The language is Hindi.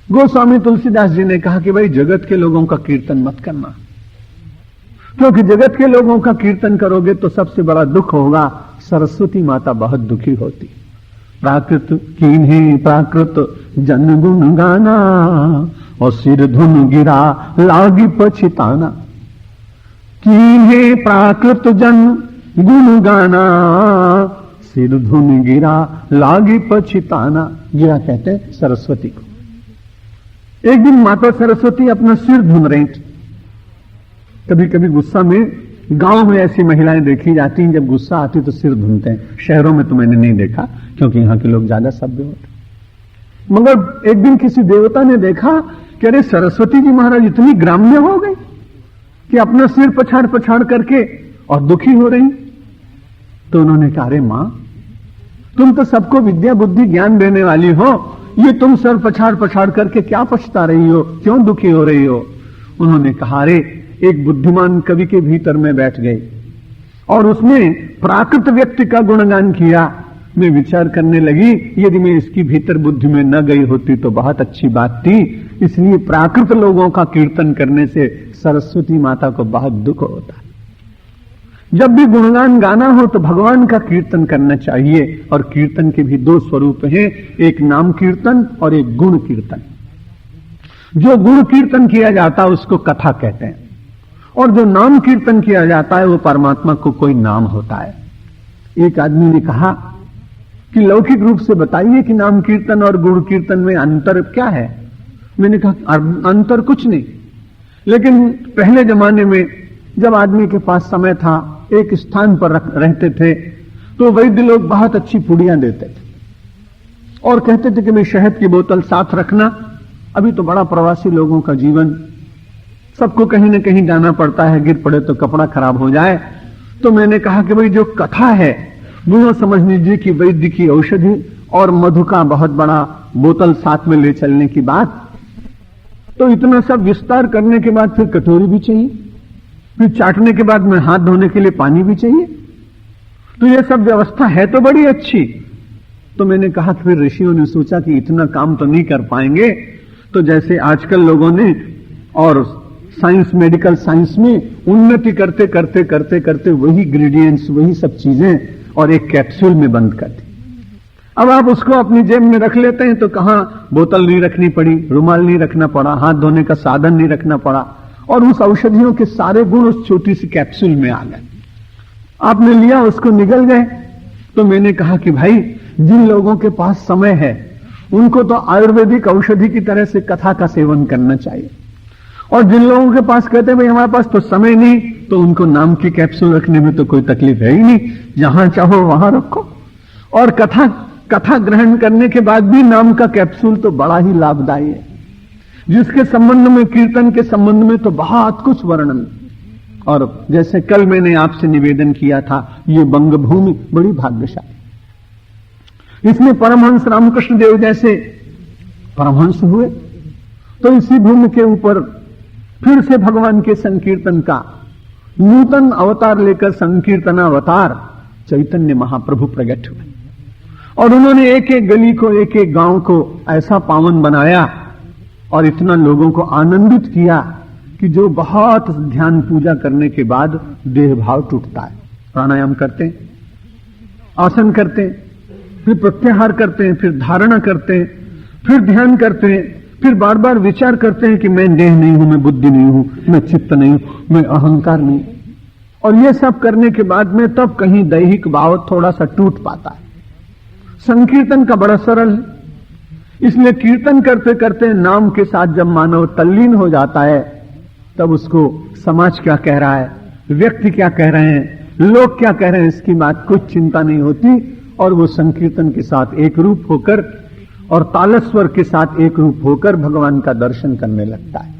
गोस्वामी तुलसीदास जी ने कहा कि भाई जगत के लोगों का कीर्तन मत करना, क्योंकि जगत के लोगों का कीर्तन करोगे तो सबसे बड़ा दुख होगा। सरस्वती माता बहुत दुखी होती। प्राकृत कीन्हे प्राकृत जन गुण गाना, और सिर धुन गिरा लागी पछिताना। कीन्हे प्राकृत जन गुण गाना, सिर धुन गिरा लागी पछिताना। गिरा कहते हैं सरस्वती को। एक दिन माता सरस्वती अपना सिर धुन रही थी। कभी कभी गुस्सा में गांव में ऐसी महिलाएं देखी जाती हैं, जब गुस्सा आती तो सिर धुनते हैं। शहरों में तो मैंने नहीं देखा, क्योंकि यहाँ के लोग ज्यादा सभ्य होते। मगर एक दिन किसी देवता ने देखा कि अरे सरस्वती जी महाराज इतनी ग्राम्य हो गई कि अपना सिर पछाड़ पछाड़ करके और दुखी हो रही। तो उन्होंने कहा, अरे मां, तुम तो सबको विद्या बुद्धि ज्ञान देने वाली हो, ये तुम सर पछाड़ पछाड़ करके क्या पछता रही हो, क्यों दुखी हो रही हो? उन्होंने कहा, अरे एक बुद्धिमान कवि के भीतर में बैठ गई और उसने प्राकृत व्यक्ति का गुणगान किया। मैं विचार करने लगी, यदि मैं इसकी भीतर बुद्धि में न गई होती तो बहुत अच्छी बात थी। इसलिए प्राकृत लोगों का कीर्तन करने से सरस्वती माता को बहुत दुख होता है। जब भी गुणगान गाना हो तो भगवान का कीर्तन करना चाहिए। और कीर्तन के भी दो स्वरूप हैं, एक नाम कीर्तन और एक गुण कीर्तन। जो गुण कीर्तन किया जाता है उसको कथा कहते हैं, और जो नाम कीर्तन किया जाता है वो परमात्मा को कोई नाम होता है। एक आदमी ने कहा कि लौकिक रूप से बताइए कि नाम कीर्तन और गुण कीर्तन में अंतर क्या है। मैंने कहा अंतर कुछ नहीं, लेकिन पहले जमाने में जब आदमी के पास समय था, एक स्थान पर रहते थे, तो वैद्य लोग बहुत अच्छी पुड़ियां देते थे और कहते थे कि भाई शहद की बोतल साथ रखना। अभी तो बड़ा प्रवासी लोगों का जीवन, सबको कहीं न कहीं जाना पड़ता है, गिर पड़े तो कपड़ा खराब हो जाए। तो मैंने कहा कि भाई जो कथा है वो समझ लीजिए कि वैद्य की औषधि और मधु का बहुत बड़ा बोतल साथ में ले चलने की बात। तो इतना सब विस्तार करने के बाद फिर कटोरी भी चाहिए, फिर चाटने के बाद में हाथ धोने के लिए पानी भी चाहिए। तो ये सब व्यवस्था है तो बड़ी अच्छी। तो मैंने कहा फिर ऋषियों ने सोचा कि इतना काम तो नहीं कर पाएंगे, तो जैसे आजकल लोगों ने और साइंस, मेडिकल साइंस में उन्नति करते करते करते करते वही इंग्रेडिएंट्स, वही सब चीजें और एक कैप्सूल में बंद कर दी। अब आप उसको अपनी जेब में रख लेते हैं तो कहां बोतल नहीं रखनी पड़ी, रुमाल नहीं रखना पड़ा, हाथ धोने का साधन नहीं रखना पड़ा, और उस औषधियों के सारे गुण उस छोटी सी कैप्सूल में आ गए। आपने लिया, उसको निगल गए। तो मैंने कहा कि भाई जिन लोगों के पास समय है उनको तो आयुर्वेदिक औषधि की तरह से कथा का सेवन करना चाहिए, और जिन लोगों के पास कहते हैं भाई हमारे पास तो समय नहीं, तो उनको नाम की कैप्सूल रखने में तो कोई तकलीफ है ही नहीं, जहां चाहो वहां रखो। और कथा ग्रहण करने के बाद भी नाम का कैप्सूल तो बड़ा ही लाभदायी है, जिसके संबंध में, कीर्तन के संबंध में तो बहुत कुछ वर्णन। और जैसे कल मैंने आपसे निवेदन किया था, ये बंग भूमि बड़ी भाग्यशाली, इसमें परमहंस रामकृष्ण देव जैसे परमहंस हुए। तो इसी भूमि के ऊपर फिर से भगवान के संकीर्तन का नूतन अवतार लेकर संकीर्तनावतार चैतन्य महाप्रभु प्रकट हुए, और उन्होंने एक एक गली को, एक एक गांव को ऐसा पावन बनाया और इतना लोगों को आनंदित किया कि जो बहुत ध्यान पूजा करने के बाद देह भाव टूटता है। प्राणायाम करते हैं, आसन करते हैं, फिर प्रत्याहार करते हैं, फिर धारणा करते हैं, फिर ध्यान करते हैं, फिर बार बार विचार करते हैं कि मैं देह नहीं हूं, मैं बुद्धि नहीं हूं, मैं चित्त नहीं हूं, मैं अहंकार नहीं। और ये सब करने के बाद में तब कहीं दैहिक भाव थोड़ा सा टूट पाता है। संकीर्तन का बड़ा सरल है, इसलिए कीर्तन करते करते नाम के साथ जब मानव तल्लीन हो जाता है, तब उसको समाज क्या कह रहा है, व्यक्ति क्या कह रहे हैं, लोग क्या कह रहे हैं, इसकी बात कुछ चिंता नहीं होती, और वो संकीर्तन के साथ एक रूप होकर और तालस्वर के साथ एक रूप होकर भगवान का दर्शन करने लगता है।